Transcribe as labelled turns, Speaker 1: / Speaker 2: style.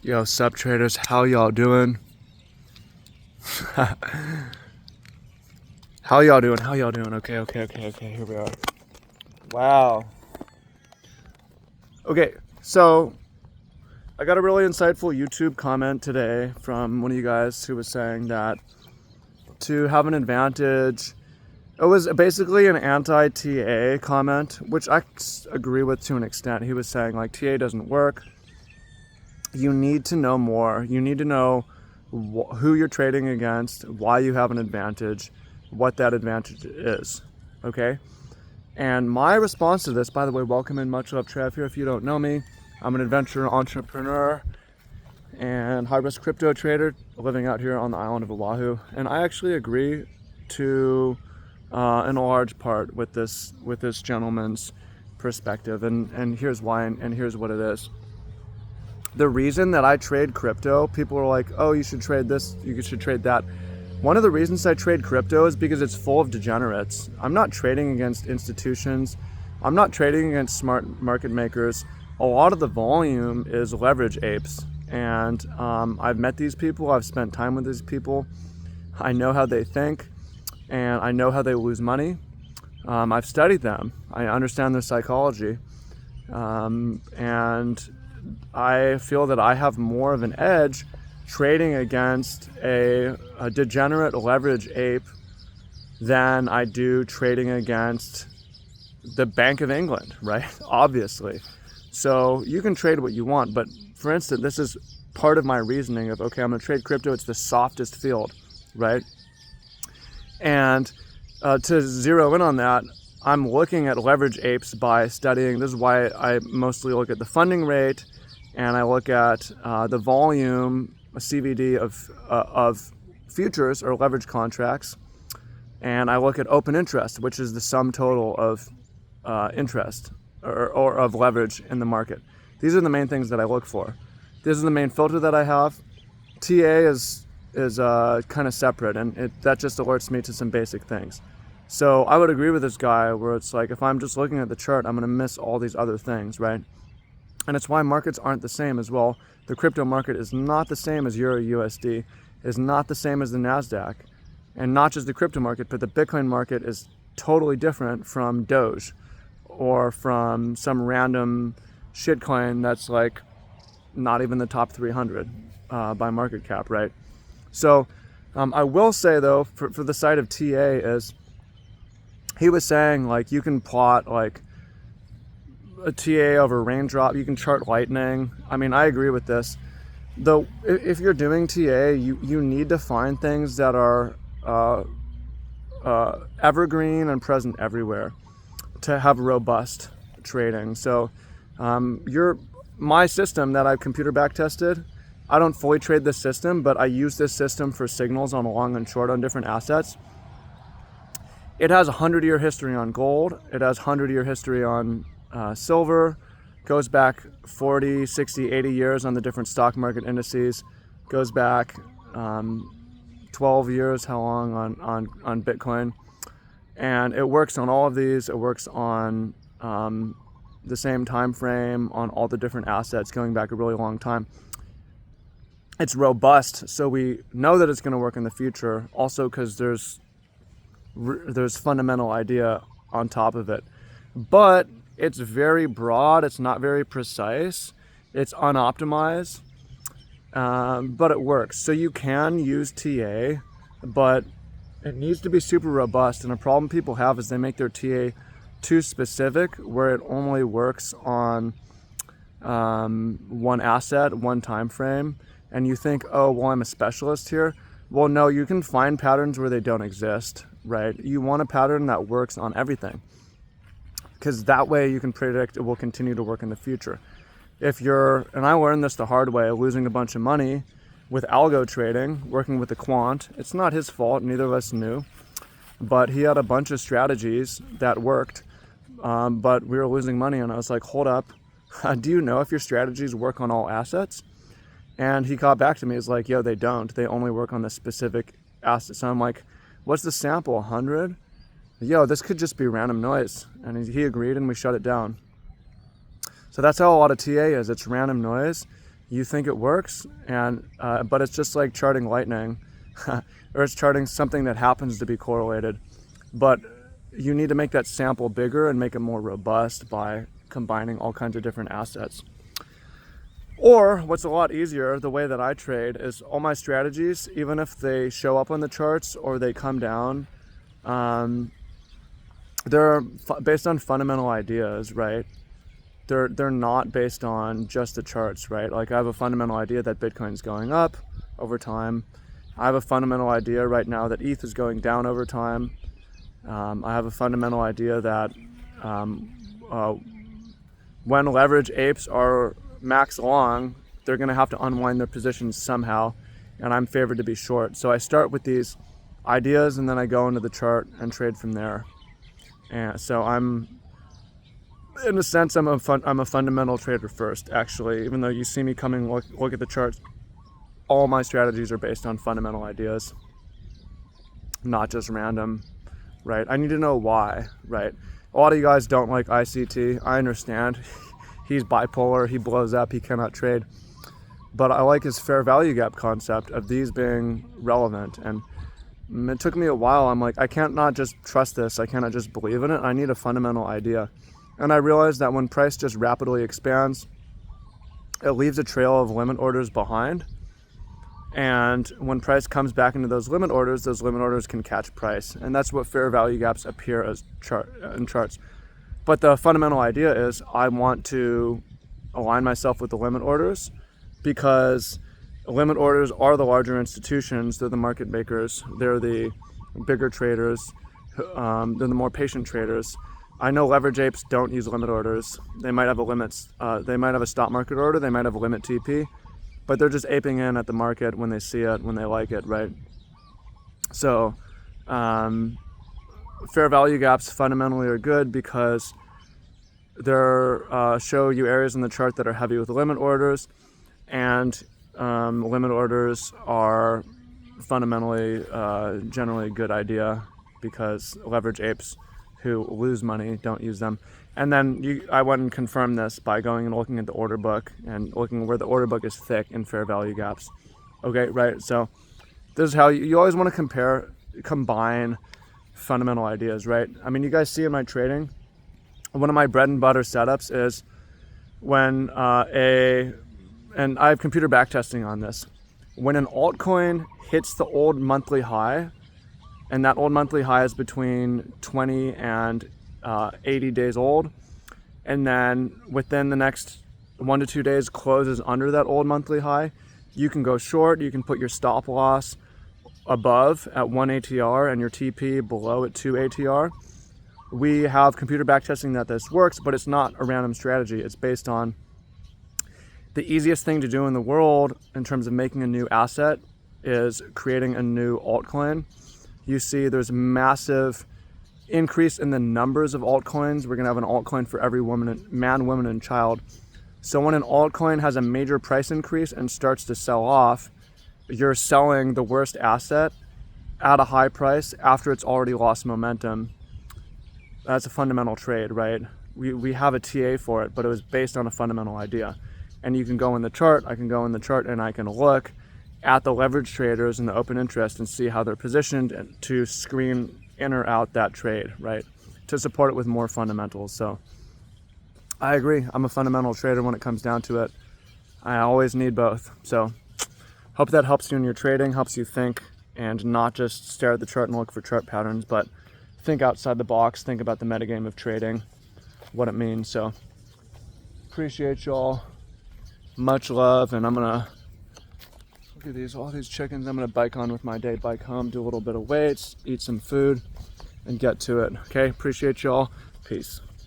Speaker 1: Yo, sup traders, how y'all doing? How y'all doing? Okay, here we are. Wow. Okay, so I got a really insightful YouTube comment today from one of you guys who was saying that to have an advantage, it was basically an anti-TA comment, which I agree with to an extent. He was saying like TA doesn't work. You need to know more. You need to know who you're trading against, why you have an advantage, what that advantage is, okay? And my response to this, by the way, welcome in, much love, Trev here. If you don't know me, I'm an adventure entrepreneur and high-risk crypto trader living out here on the island of Oahu. And I actually agree to, in a large part, with this gentleman's perspective. And here's why, and here's what it is. The reason that I trade crypto, people are like, oh, you should trade this, you should trade that. One of the reasons I trade crypto is because it's full of degenerates. I'm not trading against institutions. I'm not trading against smart market makers. A lot of the volume is leverage apes. And I've met these people. I've spent time with these people. I know how they think, and I know how they lose money. I've studied them. I understand their psychology. And I feel that I have more of an edge trading against a degenerate leverage ape than I do trading against the Bank of England, right? Obviously. So you can trade what you want, but for instance, this is part of my reasoning of, okay, I'm going to trade crypto. It's the softest field, right? And to zero in on that, I'm looking at leverage apes by studying. This is why I mostly look at the funding rate, and I look at the volume, a CVD of futures or leverage contracts, and I look at open interest, which is the sum total of interest or of leverage in the market. These are the main things that I look for. This is the main filter that I have. TA is kind of separate, and that just alerts me to some basic things. So I would agree with this guy where it's like, if I'm just looking at the chart, I'm going to miss all these other things, right? And it's why markets aren't the same as well. The crypto market is not the same as Euro USD, is not the same as the NASDAQ. And not just the crypto market, but the Bitcoin market is totally different from Doge or from some random shitcoin that's like not even the top 300 by market cap, right? So I will say though, for the side of TA is, he was saying like you can plot like a TA over raindrop, you can chart lightning. I mean, I agree with this. Though if you're doing TA, you need to find things that are evergreen and present everywhere to have robust trading. So my system that I've computer back tested, I don't fully trade this system, but I use this system for signals on long and short on different assets. It has a 100-year history on gold. It has 100-year history on silver. Goes back 40, 60, 80 years on the different stock market indices. Goes back 12 years, how long on Bitcoin. And it works on all of these. It works on the same time frame on all the different assets going back a really long time. It's robust, so we know that it's going to work in the future. Also, because there's fundamental idea on top of it, but it's very broad. It's not very precise. It's unoptimized, but it works. So you can use TA, but it needs to be super robust. And a problem people have is they make their TA too specific, where it only works on one asset, one time frame, and you think, oh, well, I'm a specialist here. Well, no, you can find patterns where they don't exist, right? You want a pattern that works on everything, because that way you can predict it will continue to work in the future. And I learned this the hard way, losing a bunch of money with algo trading, working with the quant. It's not his fault, neither of us knew, but he had a bunch of strategies that worked, but we were losing money, and I was like, hold up, do you know if your strategies work on all assets? And he got back to me, he's like, yo, they don't. They only work on the specific asset. So I'm like, what's the sample, 100? Yo, this could just be random noise. And he agreed, and we shut it down. So that's how a lot of TA is. It's random noise. You think it works, and but it's just like charting lightning, or it's charting something that happens to be correlated. But you need to make that sample bigger and make it more robust by combining all kinds of different assets. Or what's a lot easier, the way that I trade, is all my strategies, even if they show up on the charts or they come down, they're based on fundamental ideas, right? They're not based on just the charts, right? Like I have a fundamental idea that Bitcoin's going up over time. I have a fundamental idea right now that ETH is going down over time. I have a fundamental idea that when leverage apes are max long, they're going to have to unwind their positions somehow, and I'm favored to be short. So I start with these ideas, and then I go into the chart and trade from there. And so in a sense, I'm a fundamental trader first, actually. Even though you see me coming look at the charts, all my strategies are based on fundamental ideas, not just random, right? I need to know why, right? A lot of you guys don't like ICT. I understand. He's bipolar, he blows up, he cannot trade. But I like his fair value gap concept of these being relevant. And it took me a while. I'm like, I can't not just trust this. I cannot just believe in it. I need a fundamental idea. And I realized that when price just rapidly expands, it leaves a trail of limit orders behind. And when price comes back into those limit orders can catch price. And that's what fair value gaps appear as in charts. But the fundamental idea is I want to align myself with the limit orders, because limit orders are the larger institutions. They're the market makers. They're the bigger traders. They're the more patient traders. I know leverage apes don't use limit orders. They might have they might have a stop market order. They might have a limit TP, but they're just aping in at the market when they see it, when they like it, right? So fair value gaps fundamentally are good because they're show you areas in the chart that are heavy with limit orders, and limit orders are fundamentally generally a good idea because leverage apes who lose money don't use them. And then I went and confirmed this by going and looking at the order book and looking where the order book is thick in fair value gaps. Okay, right? So this is how you always want to combine fundamental ideas, right? I mean, you guys see in my trading, one of my bread and butter setups is when and I have computer backtesting on this, when an altcoin hits the old monthly high, and that old monthly high is between 20 and 80 days old, and then within the next 1 to 2 days closes under that old monthly high, you can go short. You can put your stop loss above at 1 ATR and your TP below at 2 ATR. We have computer backtesting that this works, but it's not a random strategy. It's based on the easiest thing to do in the world in terms of making a new asset is creating a new altcoin. You see there's massive increase in the numbers of altcoins. We're gonna have an altcoin for every man, woman, and child. So when an altcoin has a major price increase and starts to sell off, you're selling the worst asset at a high price after it's already lost momentum. That's a fundamental trade, right? We have a TA for it, but it was based on a fundamental idea. And you can go in the chart, I can go in the chart and I can look at the leverage traders and the open interest and see how they're positioned and to screen in or out that trade, right? To support it with more fundamentals. So I agree. I'm a fundamental trader when it comes down to it. I always need both. So hope that helps you in your trading, helps you think and not just stare at the chart and look for chart patterns, but think outside the box, think about the metagame of trading, what it means. So appreciate y'all. Much love, and I'm gonna look at all these chickens. I'm gonna bike on with my day bike home, do a little bit of weights, eat some food, and get to it. Okay, appreciate y'all. Peace.